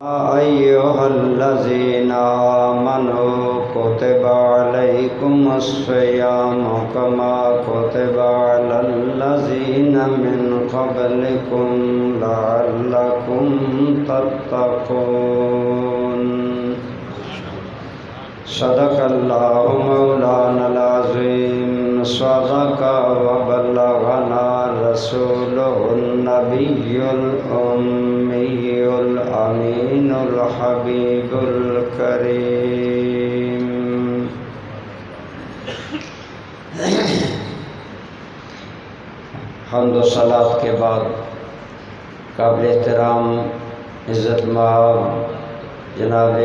أيها الذين آمنوا كتب عليكم الصيام كما كتب على الذين من قبلكم لعلكم تتقون صدق الله مولانا العظيم صدق وبلغنا رسوله النبي الأمي الأمين الحبيب الكريم حمد و صلات کے بعد قابل احترام عزت مآب جناب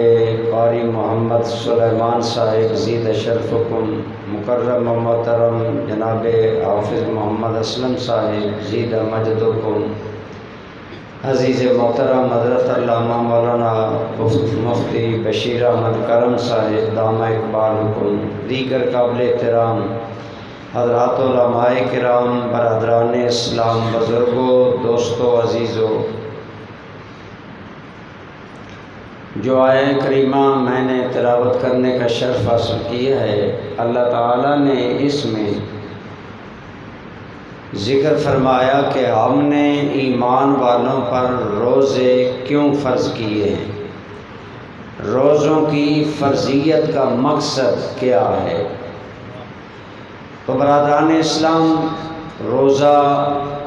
قاری محمد سلیمان صاحب زید شرفکم، مکرم و محترم جناب حافظ محمد اسلم صاحب زید مجدکم، عزیز محترم حضرت علامہ مولانا مفتی بشیر احمد کرم صاحب دامہ اقبالکم، دیگر قابل احترام حضرات علماء کرام، برادران اسلام، بزرگوں، دوستوں، عزیزوں، جو آیہ کریمہ میں نے تلاوت کرنے کا شرف حاصل کیا ہے، اللہ تعالیٰ نے اس میں ذکر فرمایا کہ ہم نے ایمان والوں پر روزے کیوں فرض کیے ہیں، روزوں کی فرضیت کا مقصد کیا ہے۔ تو برادران اسلام، روزہ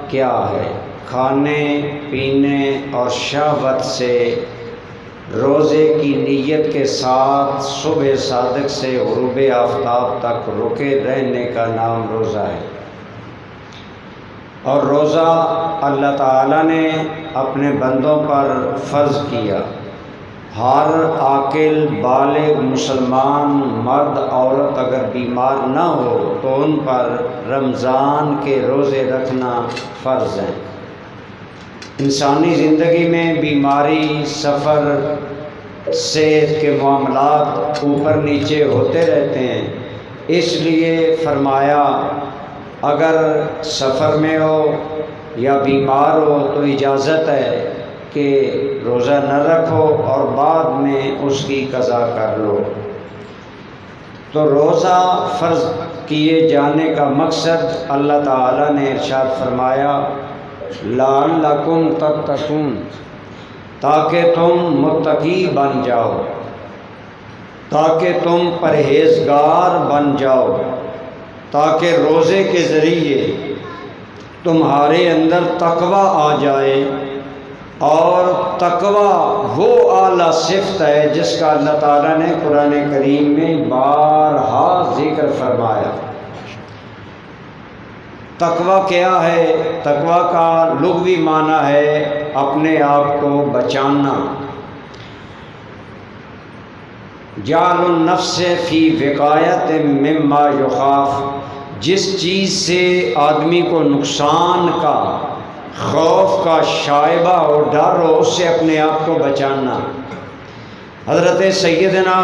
کیا ہے؟ کھانے پینے اور شہوت سے روزے کی نیت کے ساتھ صبح صادق سے غروب آفتاب تک رکے رہنے کا نام روزہ ہے۔ اور روزہ اللہ تعالیٰ نے اپنے بندوں پر فرض کیا۔ ہر عاقل بالغ مسلمان مرد عورت اگر بیمار نہ ہو تو ان پر رمضان کے روزے رکھنا فرض ہے۔ انسانی زندگی میں بیماری، سفر، صحت کے معاملات اوپر نیچے ہوتے رہتے ہیں، اس لیے فرمایا اگر سفر میں ہو یا بیمار ہو تو اجازت ہے کہ روزہ نہ رکھو اور بعد میں اس کی قضا کر لو۔ تو روزہ فرض کیے جانے کا مقصد اللہ تعالیٰ نے ارشاد فرمایا لعلکم تتقون، تاکہ تم متقی بن جاؤ، تاکہ تم پرہیزگار بن جاؤ، تاکہ روزے کے ذریعے تمہارے اندر تقویٰ آ جائے۔ اور تقویٰ وہ اعلیٰ صفت ہے جس کا اللہ تعالیٰ نے قرآن کریم میں بارہا ذکر فرمایا۔ تقویٰ کیا ہے؟ تقویٰ کا لغوی معنی ہے اپنے آپ کو بچانا، جعل النفس فی وقایت مما یخاف، جس چیز سے آدمی کو نقصان کا، خوف کا شائبہ اور ڈر ہو، اس سے اپنے آپ کو بچانا۔ حضرت سیدنا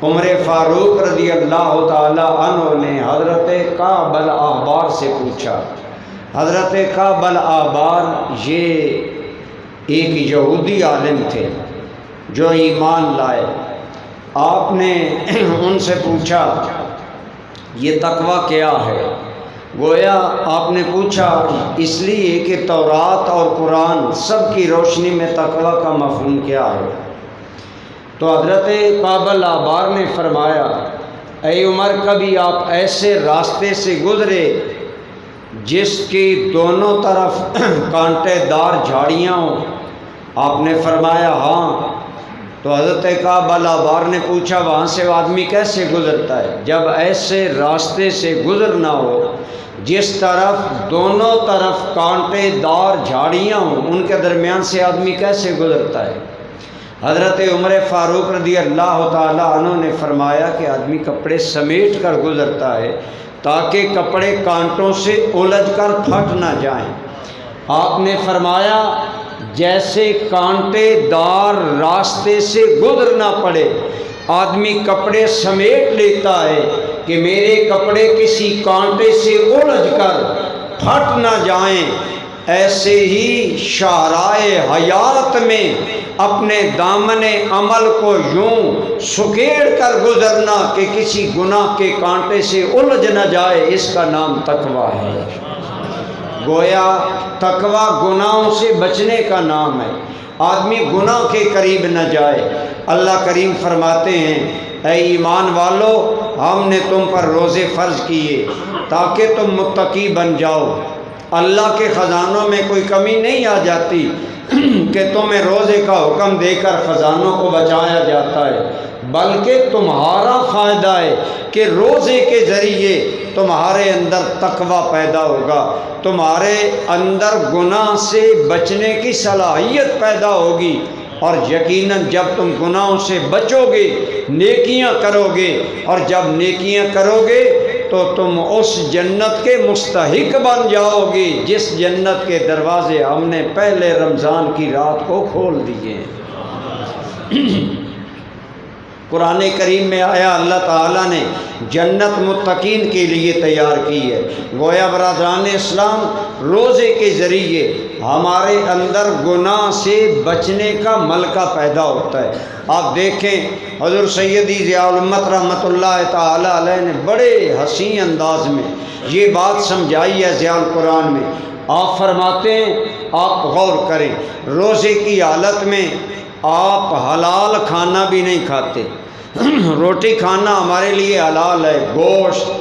عمر فاروق رضی اللہ تعالی عنہ نے حضرت کعب الاحبار سے پوچھا۔ حضرت کعب الاحبار یہ ایک یہودی عالم تھے جو ایمان لائے۔ آپ نے ان سے پوچھا یہ تقویٰ کیا ہے؟ گویا آپ نے پوچھا اس لیے کہ تورات اور قرآن سب کی روشنی میں تقویٰ کا مفہوم کیا ہے؟ تو حضرت کعب الاحبار نے فرمایا اے عمر، کبھی آپ ایسے راستے سے گزرے جس کی دونوں طرف کانٹے دار جھاڑیاں ہوں؟ آپ نے فرمایا ہاں۔ تو حضرت کعب الاحبار نے پوچھا وہاں سے آدمی کیسے گزرتا ہے؟ جب ایسے راستے سے گزرنا ہو جس طرف دونوں طرف کانٹے دار جھاڑیاں ہوں، ان کے درمیان سے آدمی کیسے گزرتا ہے؟ حضرت عمر فاروق رضی اللہ تعالی عنہ نے فرمایا کہ آدمی کپڑے سمیٹ کر گزرتا ہے تاکہ کپڑے کانٹوں سے الجھ کر پھٹ نہ جائیں۔ آپ نے فرمایا جیسے کانٹے دار راستے سے گزرنا پڑے، آدمی کپڑے سمیٹ لیتا ہے کہ میرے کپڑے کسی کانٹے سے الجھ کر پھٹ نہ جائیں، ایسے ہی شاہراہ حیات میں اپنے دامن عمل کو یوں سکیڑ کر گزرنا کہ کسی گناہ کے کانٹے سے الجھ نہ جائے، اس کا نام تقویٰ ہے۔ گویا تقویٰ گناہوں سے بچنے کا نام ہے، آدمی گناہ کے قریب نہ جائے۔ اللہ کریم فرماتے ہیں اے ایمان والو، ہم نے تم پر روزے فرض کیے تاکہ تم متقی بن جاؤ۔ اللہ کے خزانوں میں کوئی کمی نہیں آ جاتی کہ تمہیں روزے کا حکم دے کر خزانوں کو بچایا جاتا ہے، بلکہ تمہارا فائدہ ہے کہ روزے کے ذریعے تمہارے اندر تقویٰ پیدا ہوگا، تمہارے اندر گناہ سے بچنے کی صلاحیت پیدا ہوگی، اور یقیناً جب تم گناہوں سے بچو گے نیکیاں کرو گے، اور جب نیکیاں کرو گے تو تم اس جنت کے مستحق بن جاؤ گے جس جنت کے دروازے ہم نے پہلے رمضان کی رات کو کھول دیے ہیں۔ قرآن کریم میں آیا اللہ تعالیٰ نے جنت متقین کے لیے تیار کی ہے۔ گویا برادران اسلام، روزے کے ذریعے ہمارے اندر گناہ سے بچنے کا ملکہ پیدا ہوتا ہے۔ آپ دیکھیں حضور سیدی ضیاء الامت رحمۃ اللہ تعالیٰ علیہ نے بڑے حسین انداز میں یہ بات سمجھائی ہے ضیاء القرآن میں۔ آپ فرماتے ہیں، آپ غور کریں، روزے کی حالت میں آپ حلال کھانا بھی نہیں کھاتے۔ روٹی کھانا ہمارے لیے حلال ہے، گوشت،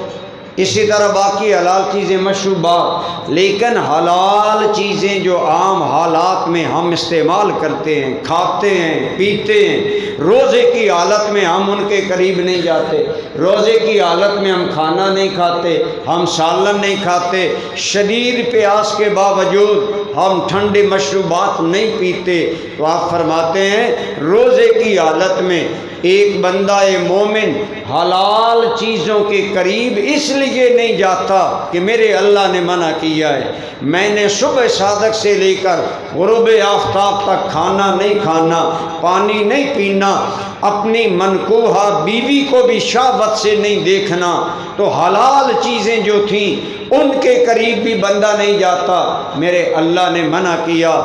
اسی طرح باقی حلال چیزیں، مشروبات، لیکن حلال چیزیں جو عام حالات میں ہم استعمال کرتے ہیں، کھاتے ہیں، پیتے ہیں، روزے کی حالت میں ہم ان کے قریب نہیں جاتے۔ روزے کی حالت میں ہم کھانا نہیں کھاتے، ہم سالن نہیں کھاتے، شدید پیاس کے باوجود ہم ٹھنڈے مشروبات نہیں پیتے۔ تو آپ فرماتے ہیں روزے کی حالت میں ایک بندہ مومن حلال چیزوں کے قریب اس لیے نہیں جاتا کہ میرے اللہ نے منع کیا ہے، میں نے صبح صادق سے لے کر غروب آفتاب تک کھانا نہیں کھانا، پانی نہیں پینا، اپنی منکوحہ بیوی کو بھی شہوت سے نہیں دیکھنا، تو حلال چیزیں جو تھیں ان کے قریب بھی بندہ نہیں جاتا، میرے اللہ نے منع کیا۔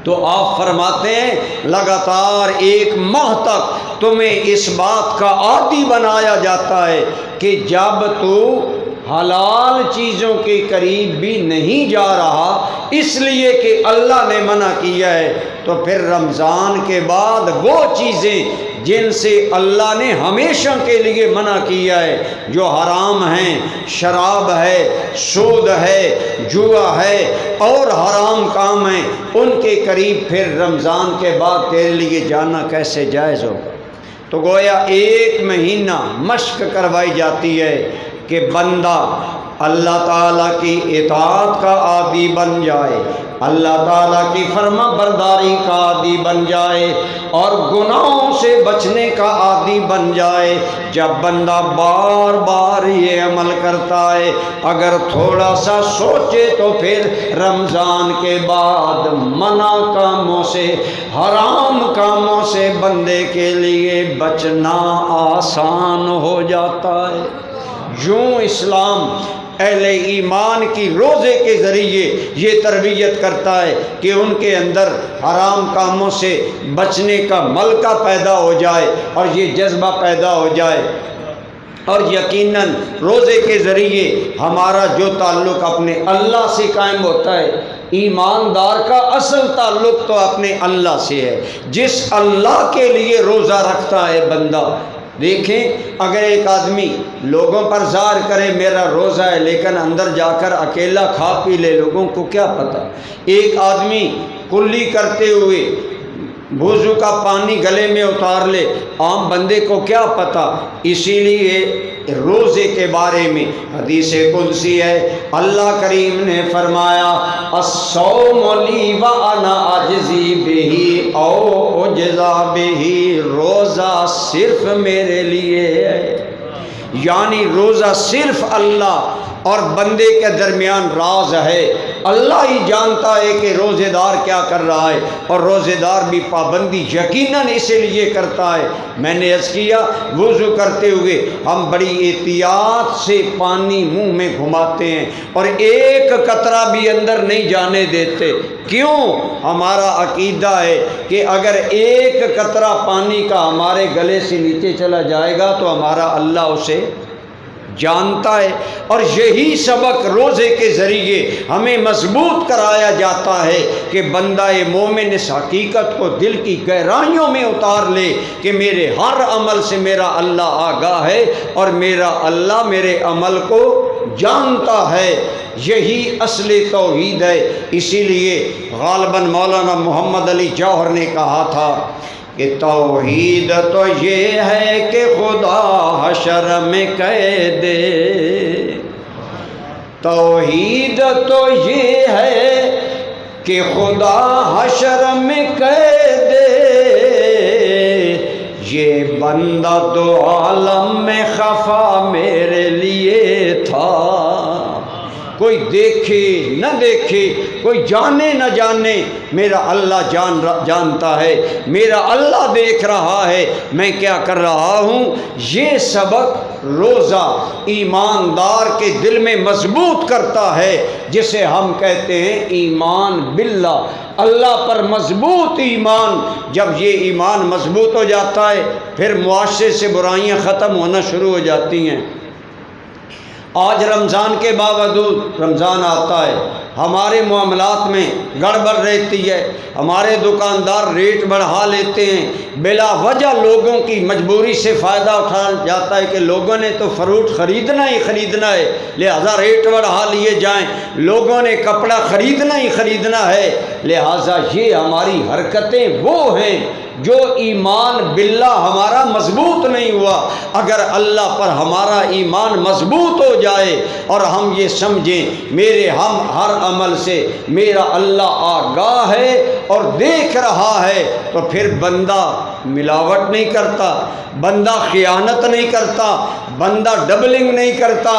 تو آپ فرماتے ہیں لگاتار 1 ماہ تک تمہیں اس بات کا عادی بنایا جاتا ہے کہ جب تو حلال چیزوں کے قریب بھی نہیں جا رہا اس لیے کہ اللہ نے منع کیا ہے، تو پھر رمضان کے بعد وہ چیزیں جن سے اللہ نے ہمیشہ کے لیے منع کیا ہے، جو حرام ہیں، شراب ہے، سود ہے، جوا ہے اور حرام کام ہیں، ان کے قریب پھر رمضان کے بعد تیرے لیے جانا کیسے جائز ہو؟ تو گویا 1 مہینہ مشق کروائی جاتی ہے کہ بندہ اللہ تعالیٰ کی اطاعت کا عادی بن جائے، اللہ تعالیٰ کی فرما برداری کا عادی بن جائے اور گناہوں سے بچنے کا عادی بن جائے۔ جب بندہ بار بار یہ عمل کرتا ہے، اگر تھوڑا سا سوچے تو پھر رمضان کے بعد منع کاموں سے، حرام کاموں سے بندے کے لیے بچنا آسان ہو جاتا ہے۔ یوں اسلام اہل ایمان کی روزے کے ذریعے یہ تربیت کرتا ہے کہ ان کے اندر حرام کاموں سے بچنے کا ملکہ پیدا ہو جائے اور یہ جذبہ پیدا ہو جائے۔ اور یقیناً روزے کے ذریعے ہمارا جو تعلق اپنے اللہ سے قائم ہوتا ہے، ایماندار کا اصل تعلق تو اپنے اللہ سے ہے، جس اللہ کے لیے روزہ رکھتا ہے بندہ۔ دیکھیں اگر ایک آدمی لوگوں پر ظاہر کرے میرا روزہ ہے لیکن اندر جا کر اکیلا کھا پی لے، لوگوں کو کیا پتہ؟ ایک آدمی کلی کرتے ہوئے وضو کا پانی گلے میں اتار لے، عام بندے کو کیا پتہ؟ اسی لیے روزے کے بارے میں حدیث قدسی ہے، اللہ کریم نے فرمایا الصوم لی وانا اجزی بہ او اجزا بہ، روزہ صرف میرے لیے ہے، یعنی روزہ صرف اللہ اور بندے کے درمیان راز ہے۔ اللہ ہی جانتا ہے کہ روزے دار کیا کر رہا ہے، اور روزے دار بھی پابندی یقیناً اسی لیے کرتا ہے۔ میں نے عرض کیا وضو کرتے ہوئے ہم بڑی احتیاط سے پانی منہ میں گھماتے ہیں اور ایک قطرہ بھی اندر نہیں جانے دیتے۔ کیوں؟ ہمارا عقیدہ ہے کہ اگر ایک قطرہ پانی کا ہمارے گلے سے نیچے چلا جائے گا تو ہمارا اللہ اسے جانتا ہے۔ اور یہی سبق روزے کے ذریعے ہمیں مضبوط کرایا جاتا ہے کہ بندہ مومن اس حقیقت کو دل کی گہرائیوں میں اتار لے کہ میرے ہر عمل سے میرا اللہ آگاہ ہے اور میرا اللہ میرے عمل کو جانتا ہے۔ یہی اصل توحید ہے۔ اسی لیے غالباً مولانا محمد علی جوہر نے کہا تھا کہ توحید تو یہ ہے کہ خدا حشر میں کہہ دے، توحید تو یہ ہے کہ خدا حشر میں کہہ دے، یہ بندہ تو عالم میں خفا میرے لیے تھا۔ کوئی دیکھے نہ دیکھے، کوئی جانے نہ جانے، میرا اللہ جانتا ہے، میرا اللہ دیکھ رہا ہے میں کیا کر رہا ہوں۔ یہ سبق روزہ ایماندار کے دل میں مضبوط کرتا ہے، جسے ہم کہتے ہیں ایمان باللہ، اللہ پر مضبوط ایمان۔ جب یہ ایمان مضبوط ہو جاتا ہے پھر معاشرے سے برائیاں ختم ہونا شروع ہو جاتی ہیں۔ آج رمضان کے باوجود رمضان آتا ہے، ہمارے معاملات میں گڑبڑ رہتی ہے، ہمارے دکاندار ریٹ بڑھا لیتے ہیں، بلا وجہ لوگوں کی مجبوری سے فائدہ اٹھایا جاتا ہے کہ لوگوں نے تو فروٹ خریدنا ہی خریدنا ہے لہذا ریٹ بڑھا لیے جائیں، لوگوں نے کپڑا خریدنا ہی خریدنا ہے لہذا یہ ہماری حرکتیں وہ ہیں جو ایمان باللہ ہمارا مضبوط نہیں ہوا۔ اگر اللہ پر ہمارا ایمان مضبوط ہو جائے اور ہم یہ سمجھیں میرے ہم ہر عمل سے میرا اللہ آگاہ ہے اور دیکھ رہا ہے، تو پھر بندہ ملاوٹ نہیں کرتا، بندہ خیانت نہیں کرتا، بندہ ڈبلنگ نہیں کرتا،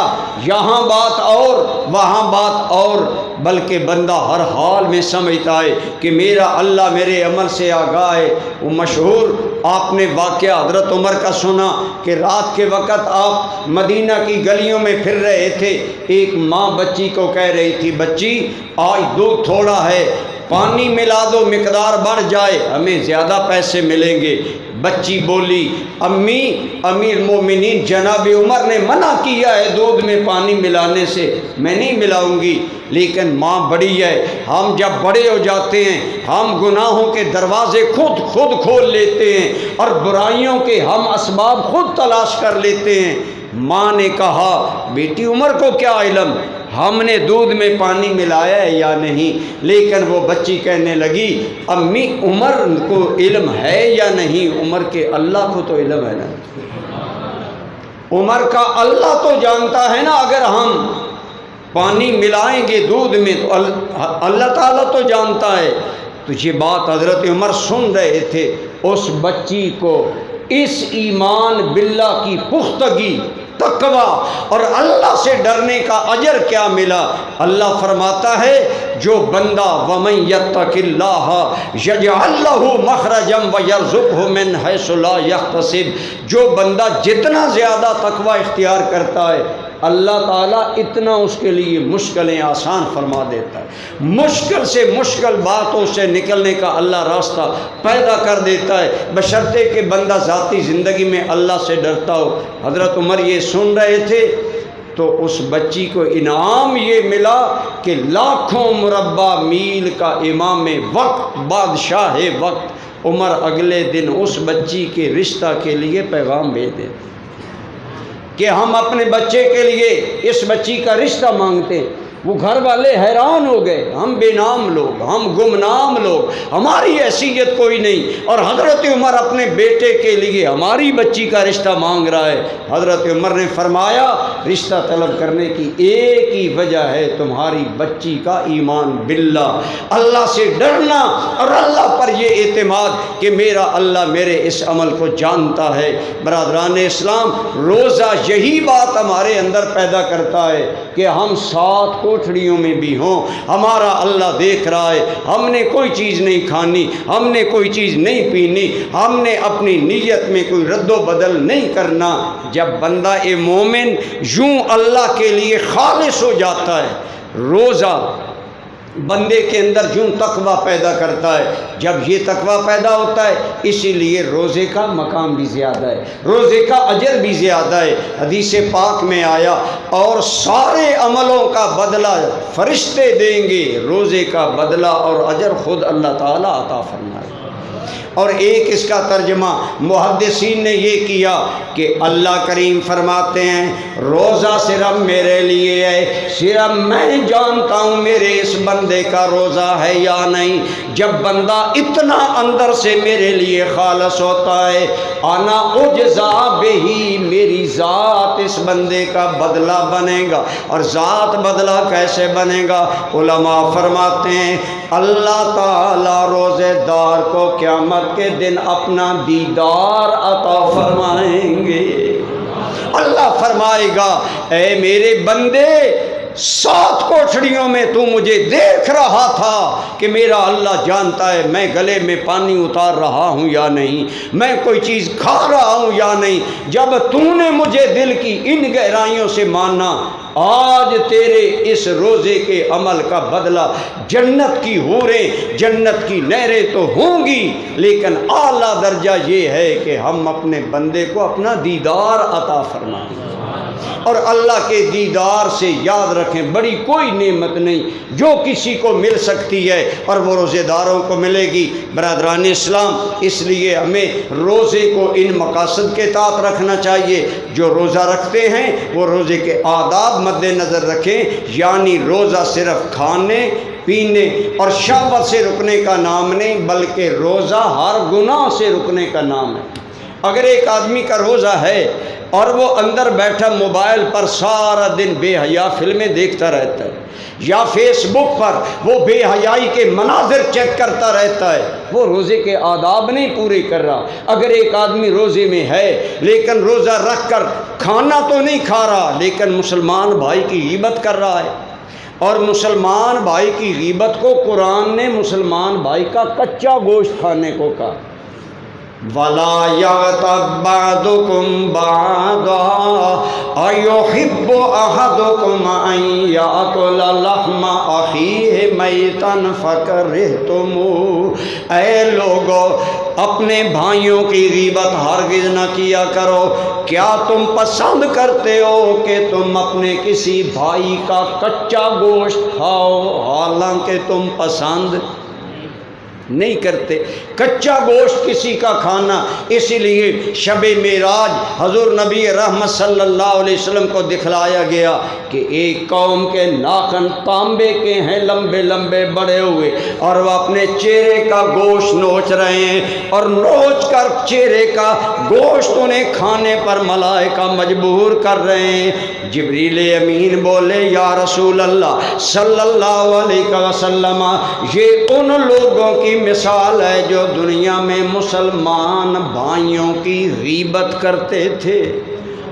یہاں بات اور وہاں بات اور، بلکہ بندہ ہر حال میں سمجھتا ہے کہ میرا اللہ میرے عمل سے آگاہ ہے۔ وہ مشہور آپ نے واقعہ حضرت عمر کا سنا کہ رات کے وقت آپ مدینہ کی گلیوں میں پھر رہے تھے، ایک ماں بچی کو کہہ رہی تھی بچی آج دودھ تھوڑا ہے، پانی ملا دو مقدار بڑھ جائے ہمیں زیادہ پیسے ملیں گے۔ بچی بولی امی امیر مومنین جناب عمر نے منع کیا ہے دودھ میں پانی ملانے سے، میں نہیں ملاؤں گی، لیکن ماں بڑی ہے، ہم جب بڑے ہو جاتے ہیں ہم گناہوں کے دروازے خود کھول لیتے ہیں اور برائیوں کے ہم اسباب خود تلاش کر لیتے ہیں۔ ماں نے کہا بیٹی عمر کو کیا علم ہم نے دودھ میں پانی ملایا ہے یا نہیں، لیکن وہ بچی کہنے لگی امی عمر کو علم ہے یا نہیں، عمر کے اللہ کو تو علم ہے نا، عمر کا اللہ تو جانتا ہے نا، اگر ہم پانی ملائیں گے دودھ میں تو اللہ تعالیٰ تو جانتا ہے۔ تو یہ بات حضرت عمر سن رہے تھے، اس بچی کو اس ایمان باللہ کی پختگی، تقوی اور اللہ سے ڈرنے کا اجر کیا ملا۔ اللہ فرماتا ہے جو بندہ وَمَن يَتَّقِ اللَّهَ يَجْعَل لَّهُ مَخْرَجًا وَيَرْزُقْهُ مِنْ حَيْثُ لَا يَحْتَسِبُ، جو بندہ جتنا زیادہ تقوی اختیار کرتا ہے اللہ تعالیٰ اتنا اس کے لیے مشکلیں آسان فرما دیتا ہے، مشکل سے مشکل باتوں سے نکلنے کا اللہ راستہ پیدا کر دیتا ہے، بشرطے کہ بندہ ذاتی زندگی میں اللہ سے ڈرتا ہو۔ حضرت عمر یہ سن رہے تھے تو اس بچی کو انعام یہ ملا کہ لاکھوں مربع میل کا امام وقت، بادشاہ وقت عمر اگلے دن اس بچی کے رشتہ کے لیے پیغام بھیج دے کہ ہم اپنے بچے کے لیے اس بچی کا رشتہ مانگتے ہیں۔ وہ گھر والے حیران ہو گئے، ہم بے نام لوگ، ہم گمنام لوگ، ہماری حیثیت کوئی نہیں، اور حضرت عمر اپنے بیٹے کے لیے ہماری بچی کا رشتہ مانگ رہا ہے۔ حضرت عمر نے فرمایا رشتہ طلب کرنے کی ایک ہی وجہ ہے، تمہاری بچی کا ایمان باللہ، اللہ سے ڈرنا اور اللہ پر یہ اعتماد کہ میرا اللہ میرے اس عمل کو جانتا ہے۔ برادران اسلام، روزہ یہی بات ہمارے اندر پیدا کرتا ہے کہ ہم 7 کوٹھڑیوں میں بھی ہوں، ہمارا اللہ دیکھ رہا ہے، ہم نے کوئی چیز نہیں کھانی، ہم نے کوئی چیز نہیں پینی، ہم نے اپنی نیت میں کوئی رد و بدل نہیں کرنا۔ جب بندہ مومن یوں اللہ کے لیے خالص ہو جاتا ہے، روزہ بندے کے اندر یوں تقویٰ پیدا کرتا ہے۔ جب یہ تقویٰ پیدا ہوتا ہے، اسی لیے روزے کا مقام بھی زیادہ ہے، روزے کا اجر بھی زیادہ ہے۔ حدیث پاک میں آیا اور سارے عملوں کا بدلہ فرشتے دیں گے، روزے کا بدلہ اور اجر خود اللہ تعالیٰ عطا فرمائے۔ اور ایک اس کا ترجمہ محدثین نے یہ کیا کہ اللہ کریم فرماتے ہیں روزہ صرف میرے لیے ہے، صرف میں جانتا ہوں میرے اس بندے کا روزہ ہے یا نہیں۔ جب بندہ اتنا اندر سے میرے لیے خالص ہوتا ہے، انا اجزا بہی، میری ذات اس بندے کا بدلہ بنے گا۔ اور ذات بدلہ کیسے بنے گا؟ علماء فرماتے ہیں اللہ تعالیٰ روزے دار کو قیامت کے دن اپنا دیدار عطا فرمائیں گے۔ اللہ فرمائے گا اے میرے بندے، 7 کوٹھڑیوں میں تو مجھے دیکھ رہا تھا کہ میرا اللہ جانتا ہے میں گلے میں پانی اتار رہا ہوں یا نہیں، میں کوئی چیز کھا رہا ہوں یا نہیں۔ جب تو نے مجھے دل کی ان گہرائیوں سے مانا، آج تیرے اس روزے کے عمل کا بدلہ جنت کی حوریں، جنت کی نہریں تو ہوں گی، لیکن اعلیٰ درجہ یہ ہے کہ ہم اپنے بندے کو اپنا دیدار عطا فرمائیں۔ اور اللہ کے دیدار سے یاد رکھیں بڑی کوئی نعمت نہیں جو کسی کو مل سکتی ہے اور وہ روزے داروں کو ملے گی۔ برادران اسلام، اس لیے ہمیں روزے کو ان مقاصد کے تحت رکھنا چاہیے۔ جو روزہ رکھتے ہیں وہ روزے کے آداب مد نظر رکھیں، یعنی روزہ صرف کھانے پینے اور شہوت سے رکنے کا نام نہیں، بلکہ روزہ ہر گناہ سے رکنے کا نام ہے۔ اگر ایک آدمی کا روزہ ہے اور وہ اندر بیٹھا موبائل پر سارا دن بے حیا فلمیں دیکھتا رہتا ہے، یا فیس بک پر وہ بے حیائی کے مناظر چیک کرتا رہتا ہے، وہ روزے کے آداب نہیں پورے کر رہا۔ اگر ایک آدمی روزے میں ہے لیکن روزہ رکھ کر کھانا تو نہیں کھا رہا، لیکن مسلمان بھائی کی غیبت کر رہا ہے، اور مسلمان بھائی کی غیبت کو قرآن نے مسلمان بھائی کا کچا گوشت کھانے کو کہا، وَلَا يَغْتَبْ بَعْضُكُمْ بَعْضًا أَيُحِبُّ أَحَدُكُمْ أَن يَأْكُلَ لَحْمَ أَخِيهِ مَيْتًا فَكَرِهْتُمُوهُ۔ اے لوگو، اپنے بھائیوں کی غیبت ہرگز نہ کیا کرو۔ کیا تم پسند کرتے ہو کہ تم اپنے کسی بھائی کا کچا گوشت کھاؤ، حالانکہ تم پسند نہیں کرتے کچا گوشت کسی کا کھانا؟ اسی لیے شب معراج حضور نبی رحمت صلی اللہ علیہ وسلم کو دکھلایا گیا کہ ایک قوم کے ناخن تانبے کے ہیں، لمبے لمبے بڑے ہوئے، اور وہ اپنے چہرے کا گوشت نوچ رہے ہیں، اور نوچ کر چہرے کا گوشت انہیں کھانے پر ملائکہ مجبور کر رہے ہیں۔ جبریل امین بولے یا رسول اللہ صلی اللہ علیہ وسلم، یہ ان لوگوں کی مثال ہے جو دنیا میں مسلمان بھائیوں کی غیبت کرتے تھے،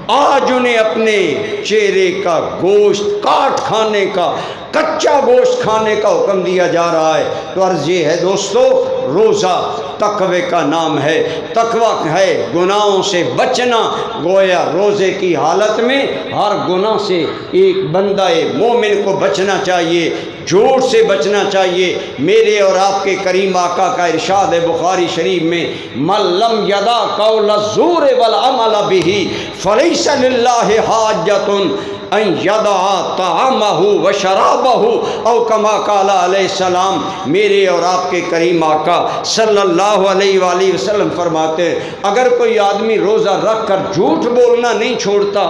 آج انہیں اپنے چہرے کا گوشت کاٹ کھانے کا، کچا گوشت کھانے کا حکم دیا جا رہا ہے۔ تو عرض یہ ہے دوستو، روزہ تقوی کا نام ہے، تقوی ہے گناہوں سے بچنا۔ گویا روزے کی حالت میں ہر گناہ سے ایک بندہ مومن کو بچنا چاہیے، جھوٹ سے بچنا چاہیے۔ میرے اور آپ کے کریم آقا کا ارشاد ہے بخاری شریف میں، من لم یدع قول الزور والعمل به فلیس للہ حاجۃ ان یدع طعامہ وشرابہ او کما قال علیہ السلام۔ میرے اور آپ کے کریم آقا صلی اللہ علیہ وآلہ وسلم فرماتے ہیں اگر کوئی آدمی روزہ رکھ کر جھوٹ بولنا نہیں چھوڑتا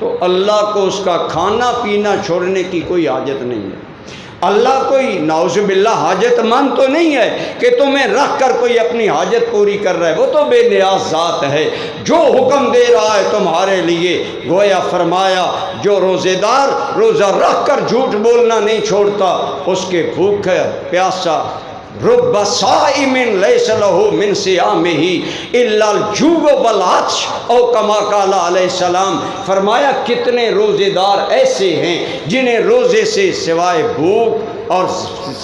تو اللہ کو اس کا کھانا پینا چھوڑنے کی کوئی حاجت نہیں ہے۔ اللہ کوئی نعوذ باللہ حاجت مند تو نہیں ہے کہ تمہیں رکھ کر کوئی اپنی حاجت پوری کر رہا ہے، وہ تو بے نیاز ذات ہے، جو حکم دے رہا ہے تمہارے لیے۔ گویا فرمایا جو روزے دار روزہ رکھ کر جھوٹ بولنا نہیں چھوڑتا، اس کے بھوکا پیاسا رب صائم لیس لہ من صیامہ الا الجوع والعطش او کما قال علیہ السلام۔ فرمایا کتنے روزے دار ایسے ہیں جنہیں روزے سے سوائے بھوک اور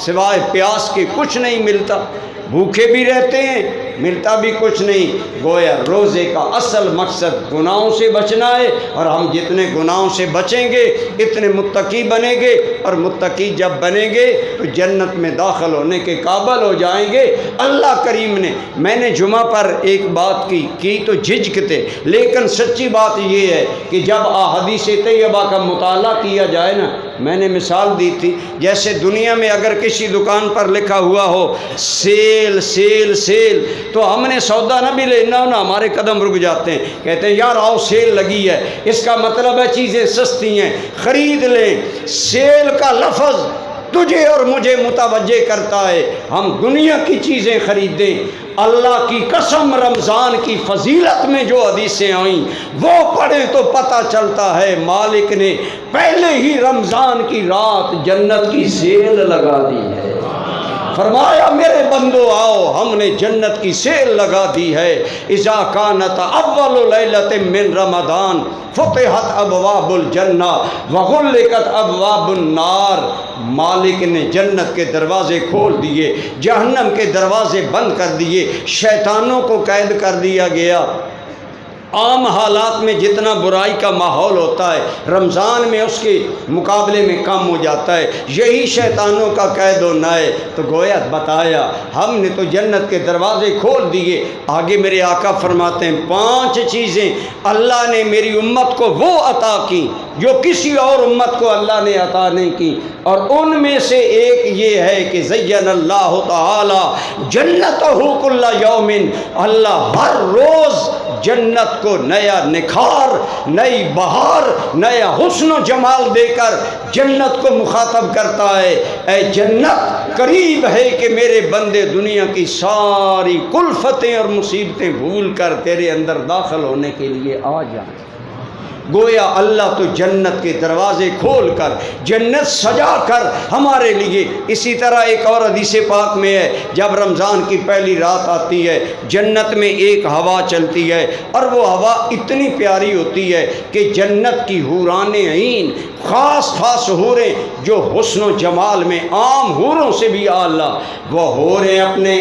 سوائے پیاس کے کچھ نہیں ملتا، بھوکے بھی رہتے ہیں ملتا بھی کچھ نہیں۔ گویا روزے کا اصل مقصد گناہوں سے بچنا ہے، اور ہم جتنے گناہوں سے بچیں گے اتنے متقی بنیں گے، اور متقی جب بنیں گے تو جنت میں داخل ہونے کے قابل ہو جائیں گے۔ اللہ کریم نے، میں نے جمعہ پر ایک بات کی تو جھجکتے، لیکن سچی بات یہ ہے کہ جب احادیث طیبہ کا مطالعہ کیا جائے نا، میں نے مثال دی تھی جیسے دنیا میں اگر کسی دکان پر لکھا ہوا ہو سیل سیل سیل، تو ہم نے سودا نہ بھی لینا ہو نا، ہمارے قدم رک جاتے ہیں، کہتے ہیں یار آؤ سیل لگی ہے، اس کا مطلب ہے چیزیں سستی ہیں، خرید لیں۔ سیل کا لفظ تجھے اور مجھے متوجہ کرتا ہے ہم دنیا کی چیزیں خریدیں۔ اللہ کی قسم رمضان کی فضیلت میں جو حدیثیں آئیں وہ پڑھیں تو پتہ چلتا ہے مالک نے پہلے ہی رمضان کی رات جنت کی سیل لگا دی ہے۔ فرمایا میرے بندو آؤ، ہم نے جنت کی سیل لگا دی ہے۔ اذا کانت اول لیلۃ من رمضان فتحت ابواب الجنہ وغلقت ابواب النار۔ مالک نے جنت کے دروازے کھول دیے، جہنم کے دروازے بند کر دیے، شیطانوں کو قید کر دیا گیا۔ عام حالات میں جتنا برائی کا ماحول ہوتا ہے رمضان میں اس کے مقابلے میں کم ہو جاتا ہے، یہی شیطانوں کا قید ہونا ہے۔ تو گویا بتایا ہم نے تو جنت کے دروازے کھول دیے۔ آگے میرے آقا فرماتے ہیں 5 چیزیں اللہ نے میری امت کو وہ عطا کی جو کسی اور امت کو اللہ نے عطا نہیں کی، اور ان میں سے ایک یہ ہے کہ زین اللہ تعالی جنتہ کل یوم، اللہ ہر روز جنت کو نیا نکھار، نئی بہار، نیا حسن و جمال دے کر جنت کو مخاطب کرتا ہے۔ اے جنت قریب ہے کہ میرے بندے دنیا کی ساری کلفتیں اور مصیبتیں بھول کر تیرے اندر داخل ہونے کے لیے آ جائیں۔ گویا اللہ تو جنت کے دروازے کھول کر جنت سجا کر ہمارے لیے۔ اسی طرح ایک اور حدیث پاک میں ہے جب رمضان کی پہلی رات آتی ہے جنت میں ایک ہوا چلتی ہے، اور وہ ہوا اتنی پیاری ہوتی ہے کہ جنت کی حوران عین، خاص خاص حوریں جو حسن و جمال میں عام حوروں سے بھی اعلیٰ، وہ حوریں اپنے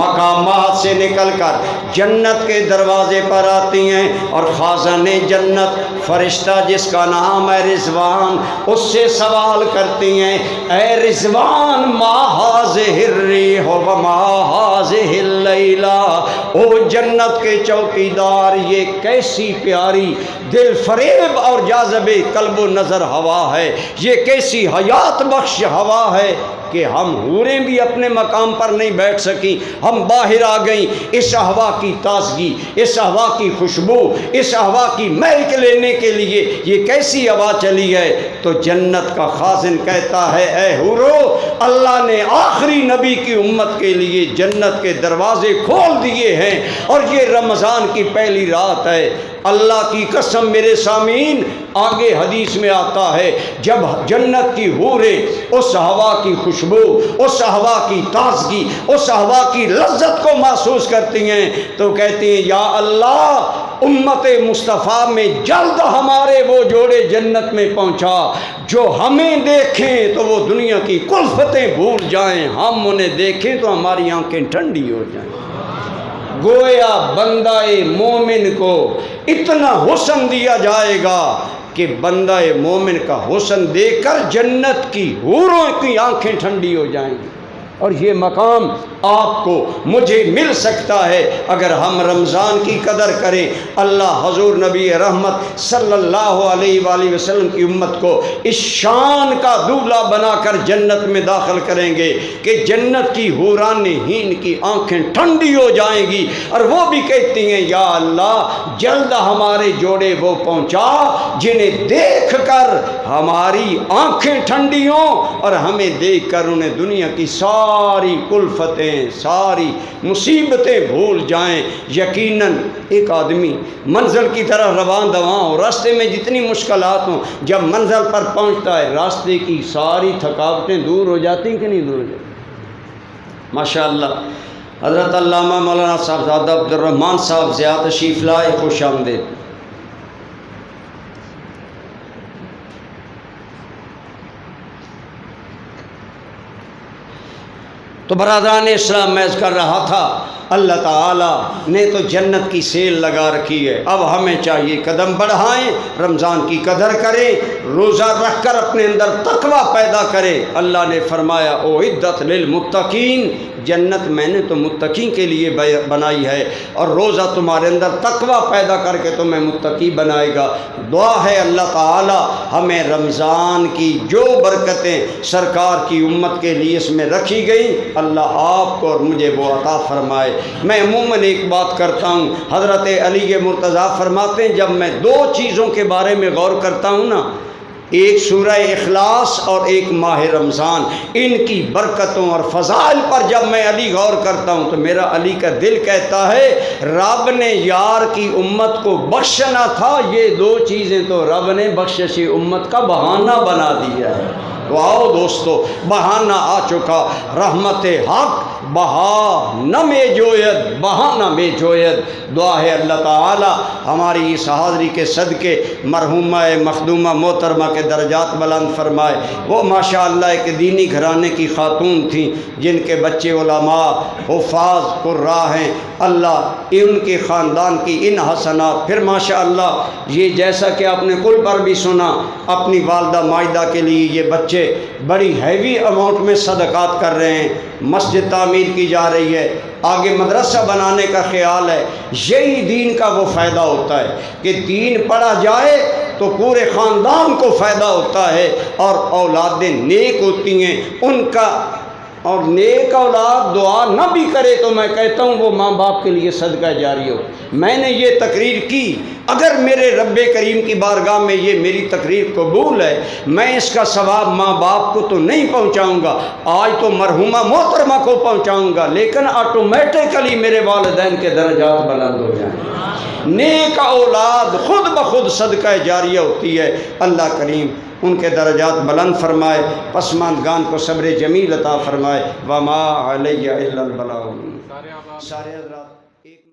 مقامات سے نکل کر جنت کے دروازے پر آتی ہیں، اور خازن جنت فرشتہ جس کا نام ہے رضوان اس سے سوال کرتی ہیں، اے رضوان ما ہاذہ الریح و ما ہاذہ اللیلہ، او جنت کے چوکیدار یہ کیسی پیاری دل فریب اور جاذب قلب و نظر ہوا ہے، یہ کیسی حیات بخش ہوا ہے کہ ہم حوریں بھی اپنے مقام پر نہیں بیٹھ سکیں، ہم باہر آ گئیں۔ اس ہوا کی تازگی، اس ہوا کی خوشبو، اس ہوا کی مہک لینے کے لیے یہ کیسی ہوا چلی ہے۔ تو جنت کا خازن کہتا ہے اے حورو، اللہ نے آخری نبی کی امت کے لیے جنت کے دروازے کھول دیے ہیں، اور یہ رمضان کی پہلی رات ہے۔ اللہ کی قسم میرے سامعین، آگے حدیث میں آتا ہے جب جنت کی حوریں اس ہوا کی خوشبو، اس ہوا کی تازگی، اس ہوا کی لذت کو محسوس کرتی ہیں تو کہتی ہیں یا اللہ امت مصطفیٰ میں جلد ہمارے وہ جوڑے جنت میں پہنچا جو ہمیں دیکھیں تو وہ دنیا کی کلفتیں بھول جائیں، ہم انہیں دیکھیں تو ہماری آنکھیں ٹھنڈی ہو جائیں۔ گویا بندہ مومن کو اتنا حسن دیا جائے گا کہ بندہ مومن کا حسن دیکھ کر جنت کی حوروں کی آنکھیں ٹھنڈی ہو جائیں گی۔ اور یہ مقام آپ کو مجھے مل سکتا ہے اگر ہم رمضان کی قدر کریں۔ اللہ حضور نبی رحمت صلی اللہ علیہ وآلہ وسلم کی امت کو اس شان کا دولہا بنا کر جنت میں داخل کریں گے کہ جنت کی حوران ہین کی آنکھیں ٹھنڈی ہو جائیں گی، اور وہ بھی کہتی ہیں یا اللہ جلد ہمارے جوڑے وہ پہنچا جنہیں دیکھ کر ہماری آنکھیں ٹھنڈی ہوں اور ہمیں دیکھ کر انہیں دنیا کی ساری الفتیں ساری مصیبتیں بھول جائیں۔ یقیناً ایک آدمی منزل کی طرح رواں دواں ہو، راستے میں جتنی مشکلات ہوں، جب منزل پر پہنچتا ہے راستے کی ساری تھکاوٹیں دور ہو جاتی ہیں کہ نہیں دور ہو جاتی؟ ماشاءاللہ حضرت علامہ مولانا صاحب عبد الرحمن صاحب زیادہ تشریف لائے، خوش آمدید۔ تو برادران اسلام میں کر رہا تھا اللہ تعالیٰ نے تو جنت کی سیل لگا رکھی ہے، اب ہمیں چاہیے قدم بڑھائیں، رمضان کی قدر کریں، روزہ رکھ کر اپنے اندر تقوی پیدا کریں۔ اللہ نے فرمایا اعدت للمتقین، جنت میں نے تو متقین کے لیے بنائی ہے، اور روزہ تمہارے اندر تقوی پیدا کر کے تمہیں متقی بنائے گا۔ دعا ہے اللہ تعالی ہمیں رمضان کی جو برکتیں سرکار کی امت کے لیے اس میں رکھی گئیں، اللہ آپ کو اور مجھے وہ عطا فرمائے۔ میں عموماً ایک بات کرتا ہوں، حضرت علی مرتضیٰ فرماتے ہیں جب میں دو چیزوں کے بارے میں غور کرتا ہوں نا، ایک سورہ اخلاص اور ایک ماہ رمضان، ان کی برکتوں اور فضائل پر جب میں علی غور کرتا ہوں تو میرا علی کا دل کہتا ہے رب نے یار کی امت کو بخشنا تھا، یہ دو چیزیں تو رب نے بخشش امت کا بہانہ بنا دیا ہے۔ تو آؤ دوستو، بہانہ آ چکا، رحمت حق بہا نہ میں جوید بہانہ میں جوید۔ دعا ہے اللہ تعالی ہماری اس حاضری کے صدقے مرحومہ مخدومہ محترمہ کے درجات بلند فرمائے۔ وہ ماشاءاللہ ایک دینی گھرانے کی خاتون تھیں جن کے بچے علماء حفاظ قراء ہیں، اللہ ان کے خاندان کی ان حسنات، پھر ماشاءاللہ یہ جیسا کہ آپ نے کل پر بھی سنا، اپنی والدہ مائدہ کے لیے یہ بچے بڑی ہیوی اماؤنٹ میں صدقات کر رہے ہیں، مسجد تعمیر کی جا رہی ہے، آگے مدرسہ بنانے کا خیال ہے۔ یہی دین کا وہ فائدہ ہوتا ہے کہ دین پڑھا جائے تو پورے خاندان کو فائدہ ہوتا ہے، اور اولادیں نیک ہوتی ہیں ان کا، اور نیک اولاد دعا نہ بھی کرے تو میں کہتا ہوں وہ ماں باپ کے لیے صدقہ جاری ہو۔ میں نے یہ تقریر کی، اگر میرے رب کریم کی بارگاہ میں یہ میری تقریر قبول ہے، میں اس کا ثواب ماں باپ کو تو نہیں پہنچاؤں گا، آج تو مرحومہ محترمہ کو پہنچاؤں گا، لیکن آٹومیٹیکلی میرے والدین کے درجات بلند ہو جائیں۔ نیک اولاد خود بخود صدقہ جاریہ ہوتی ہے، اللہ کریم ان کے درجات بلند فرمائے، پسماندگان کو صبر جمیل عطا فرمائے۔ وما علیہ الا البلاغ۔ سارے حضرات